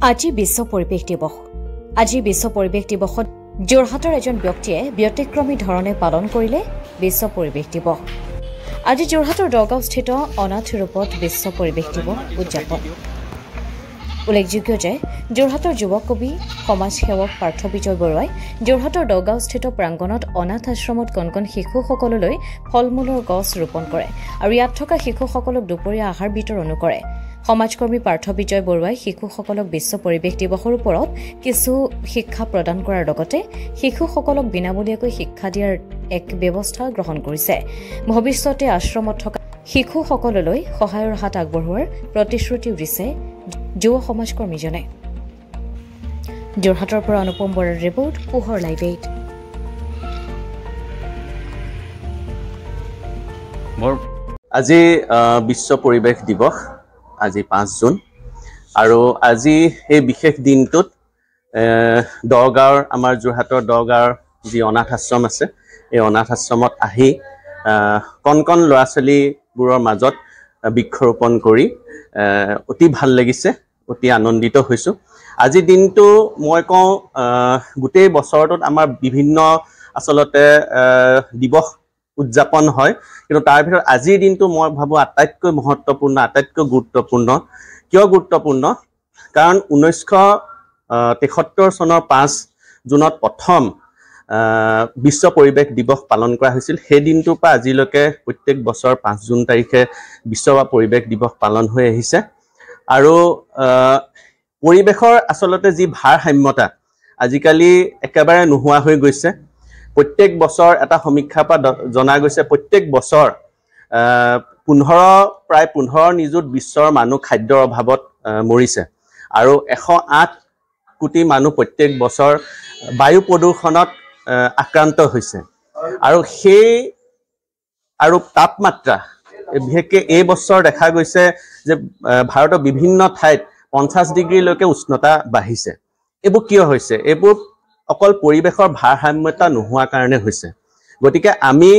আজি বিশ্ব পৰিৱেশ দিৱস। আজি বিশ্ব পৰিৱেশ দিৱসত যোৰহাটৰ এজন ব্যক্তিয়ে ব্যতিক্ৰমী ধৰণে পালন কৰিলে বিশ্ব পৰিৱেশ দিৱস। আজি যোৰহাটৰ দগাঁওস্থিত অনাথ ৰূপত বিশ্ব পৰিৱেশ দিৱস উদযাপন। উল্লেখযোগ্য যে যোৰহাটৰ যুৱ কবি সমাজ সেৱক পাৰ্থ বিজয় বৰুৱাই যোৰহাটৰ দগাঁওস্থিত প্ৰাংগণত অনাথ আশ্ৰমত কণ শিশুসকললৈ ফল মূলৰ গছ ৰোপণ কৰে আৰু ইয়াত থকা শিশুসকলক দুপৰীয়া আহাৰ বিতৰণো কৰে। সমাজকৰ্মী পাৰ্থ বিজয় বৰুৱাই শিশুসকলক বিশ্ব পৰিৱেশ দিৱসৰ ওপৰত কিছু শিক্ষা প্ৰদান কৰাৰ লগতে শিশুসকলক বিনামূলীয়াকৈ শিক্ষা দিয়াৰ এক ব্যৱস্থা গ্ৰহণ কৰিছে। ভৱিষ্যতে আশ্ৰমত থকা শিশুসকললৈ সহায়ৰ হাত আগবঢ়োৱাৰ প্ৰতিশ্ৰুতি দিছে যুৱ সমাজকৰ্মীজনে। যোৰহাটৰ পৰা অনুপম বৰাৰ ৰিপৰ্ট, পোহৰ লাইভ 8। আজি বিশ্ব পৰিৱেশ দিৱস, আজি 5 জুন, আৰু আজি এই বিশেষ দিনটোত দগাঁৱৰ আমাৰ যোৰহাটৰ দগাঁৱৰ যি অনাথ আশ্ৰম আছে, এই অনাথ আশ্ৰমত আহি কণ ল'ৰা ছোৱালীবোৰৰ মাজত বৃক্ষৰোপণ কৰি অতি ভাল লাগিছে, অতি আনন্দিত হৈছোঁ। আজি দিনটো মই কওঁ গোটেই বছৰটোত আমাৰ বিভিন্ন আচলতে দিৱস উদযাপন হয়, কিন্তু তাৰ ভিতৰত আজিৰ দিনটো মই ভাবোঁ আটাইতকৈ মহত্বপূৰ্ণ, আটাইতকৈ গুৰুত্বপূৰ্ণ। কিয় গুৰুত্বপূৰ্ণ? কাৰণ 1973 চনৰ 5 জুনত প্ৰথম বিশ্ব পৰিৱেশ দিৱস পালন কৰা হৈছিল। সেই দিনটোৰ পৰা আজিলৈকে প্ৰত্যেক বছৰ 5 জুন তাৰিখে বিশ্ব পৰিৱেশ দিৱস পালন হৈ আহিছে। আৰু পৰিৱেশৰ আচলতে যি ভাৰসাম্যতা আজিকালি একেবাৰে নোহোৱা হৈ গৈছে। প্ৰত্যেক বছৰ এটা সমীক্ষাৰ পৰা জনা গৈছে, প্ৰত্যেক বছৰ প্ৰায় 15 নিযুত বিশ্বৰ মানুহ খাদ্যৰ অভাৱত মৰিছে, আৰু 108 কোটি মানুহ প্ৰত্যেক বছৰ বায়ু প্ৰদূষণত আক্ৰান্ত হৈছে। আৰু তাপমাত্ৰা বিশেষকৈ এই বছৰ দেখা গৈছে যে ভাৰতৰ বিভিন্ন ঠাইত 50 ডিগ্ৰীলৈকে উষ্ণতা বাঢ়িছে। এইবোৰ কিয় হৈছে? এইবোৰ অকল পৰিৱেশৰ ভাৰসাম্যতা নোহোৱাৰ কাৰণে হৈছে। গতিকে আমি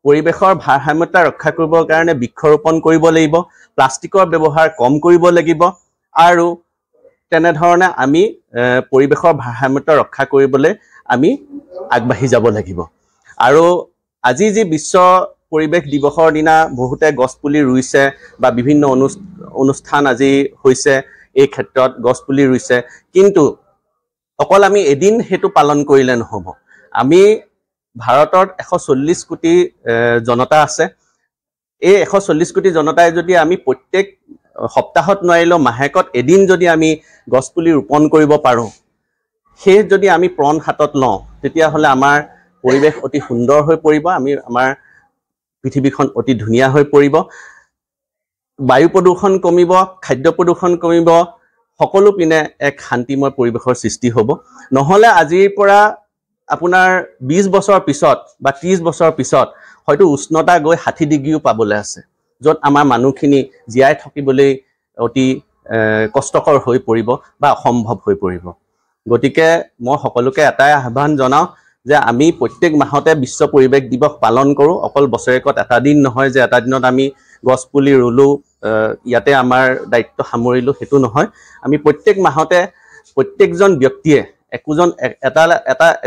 পৰিৱেশৰ ভাৰসাম্যতা ৰক্ষা কৰিবৰ কাৰণে বৃক্ষৰোপণ কৰিব লাগিব, প্লাষ্টিকৰ ব্যৱহাৰ কম কৰিব লাগিব, আৰু তেনেধৰণে আমি পৰিৱেশৰ ভাৰসাম্যতা ৰক্ষা কৰিবলৈ আমি আগবাঢ়ি যাব লাগিব। আৰু আজি যি বিশ্ব পৰিৱেশ দিৱসৰ দিনা বহুতে গছপুলি ৰুইছে বা বিভিন্ন অনুষ্ঠান আজি হৈছে, এই ক্ষেত্ৰত গছপুলি ৰুইছে, কিন্তু অকল আমি এদিন সেইটো পালন কৰিলে নহ'ব। আমি ভাৰতত 140 কোটি জনতা আছে। এই 140 কোটি জনতাই যদি আমি প্ৰত্যেক সপ্তাহত নোৱাৰিলেও মাহেকত এদিন যদি আমি গছপুলি ৰোপণ কৰিব পাৰোঁ, সেই যদি আমি প্ৰণ হাতত লওঁ, তেতিয়াহ'লে আমাৰ পৰিৱেশ অতি সুন্দৰ হৈ পৰিব, আমাৰ পৃথিৱীখন অতি ধুনীয়া হৈ পৰিব, বায়ু প্ৰদূষণ কমিব, খাদ্য প্ৰদূষণ কমিব, সকলো পিনে এক শান্তিময় পৰিৱেশৰ সৃষ্টি হ'ব। নহ'লে আজিৰ পৰা আপোনাৰ 20 বছৰ পিছত বা 30 বছৰ পিছত হয়তো উষ্ণতা গৈ 60 ডিগ্ৰীও পাবলৈ আছে, য'ত আমাৰ মানুহখিনি জীয়াই থাকিবলৈ অতি কষ্টকৰ হৈ পৰিব বা অসম্ভৱ হৈ পৰিব। গতিকে মই সকলোকে এটাই আহ্বান জনাওঁ যে আমি প্ৰত্যেক মাহতে বিশ্ব পৰিৱেশ দিৱস পালন কৰোঁ। অকল বছৰেকত এটা দিন নহয় যে এটা দিনত আমি গছপুলি ৰুলোঁ, ইয়াতে আমাৰ দায়িত্ব সামৰিলোঁ, সেইটো নহয়। আমি প্ৰত্যেক মাহতে প্ৰত্যেকজন ব্যক্তিয়ে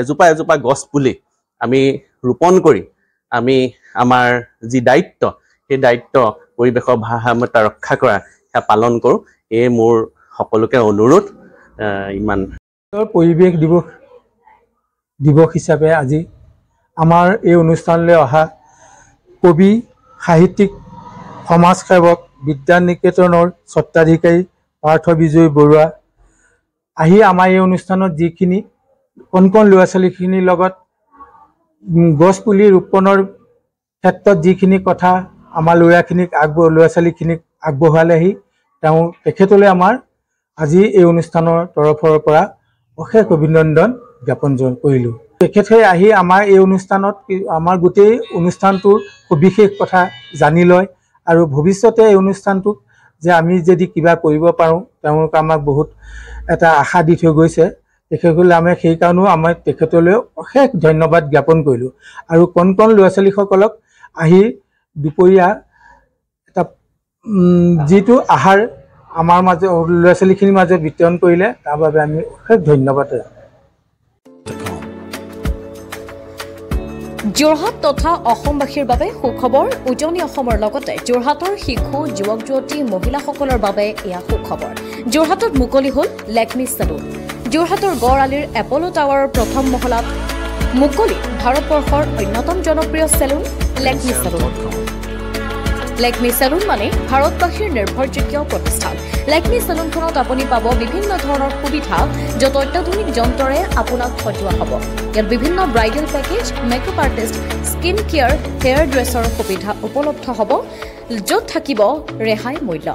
এজোপা গছ পুলি আমি ৰোপণ কৰি আমি আমাৰ যি দায়িত্ব, সেই দায়িত্ব পৰিৱেশৰ ভাৰসাম্যতা ৰক্ষা কৰা সেয়া পালন কৰোঁ। এই মোৰ সকলোকে অনুৰোধ। ইমান পৰিৱেশ দিৱস হিচাপে আজি আমাৰ এই অনুষ্ঠানলৈ অহা কবি, সাহিত্যিক, সমাজ সেৱক, বিদ্যা নিকেতনৰ স্বত্বাধিকাৰী পাৰ্থ বিজয় বৰুৱা আহি আমাৰ এই অনুষ্ঠানত যিখিনি কণ ল'ৰা ছোৱালীখিনিৰ লগত গছপুলি ৰোপণৰ ক্ষেত্ৰত যিখিনি কথা আমাৰ ল'ৰা ছোৱালীখিনিক আগবঢ়ালেহি, তেখেতলৈ আমাৰ আজি এই অনুষ্ঠানৰ তৰফৰ পৰা অশেষ অভিনন্দন জ্ঞাপন কৰিলোঁ। তেখেতে আহি আমাৰ এই অনুষ্ঠানত আমাৰ গোটেই অনুষ্ঠানটোৰ সবিশেষ কথা জানি লয়, আৰু ভৱিষ্যতে এই অনুষ্ঠানটোক যে আমি যদি কিবা কৰিব পাৰোঁ, তেওঁলোকে আমাক বহুত এটা আশা দি থৈ গৈছে। তেখেতসকলে আমি সেইকাৰণেও আমাৰ তেখেতলৈ অশেষ ধন্যবাদ জ্ঞাপন কৰিলোঁ। আৰু কণ ল'ৰা ছোৱালীসকলক আহি দুপৰীয়া এটা যিটো আহাৰ আমাৰ মাজত ল'ৰা ছোৱালীখিনিৰ মাজত বিতৰণ কৰিলে তাৰ বাবে আমি অশেষ ধন্যবাদ। যোৰহাট তথা অসমবাসীৰ বাবে সুখবৰ। উজনি অসমৰ লগতে যোৰহাটৰ শিশু যুৱক যুৱতী মহিলাসকলৰ বাবে এয়া সুখবৰ। যোৰহাটত মুকলি হ'ল লেকমি চেলুন। যোৰহাটৰ গড় আলিৰ এপ'লো টাৱাৰৰ প্ৰথম মহলাত মুকলি ভাৰতবৰ্ষৰ অন্যতম জনপ্ৰিয় salon Lakme salon. Lakme salon মানে ভাৰতবাসীৰ নিৰ্ভৰযোগ্য প্ৰতিষ্ঠান। লেকমি চেলুনখনত আপুনি পাব বিভিন্ন ধৰণৰ সুবিধা, য'ত অত্যাধুনিক যন্ত্ৰৰে আপোনাক সজোৱা হ'ব। ইয়াত বিভিন্ন bridal package, makeup artist, skin care, hair dresser সুবিধা উপলব্ধ হ'ব, য'ত থাকিব ৰেহাই মূল্য।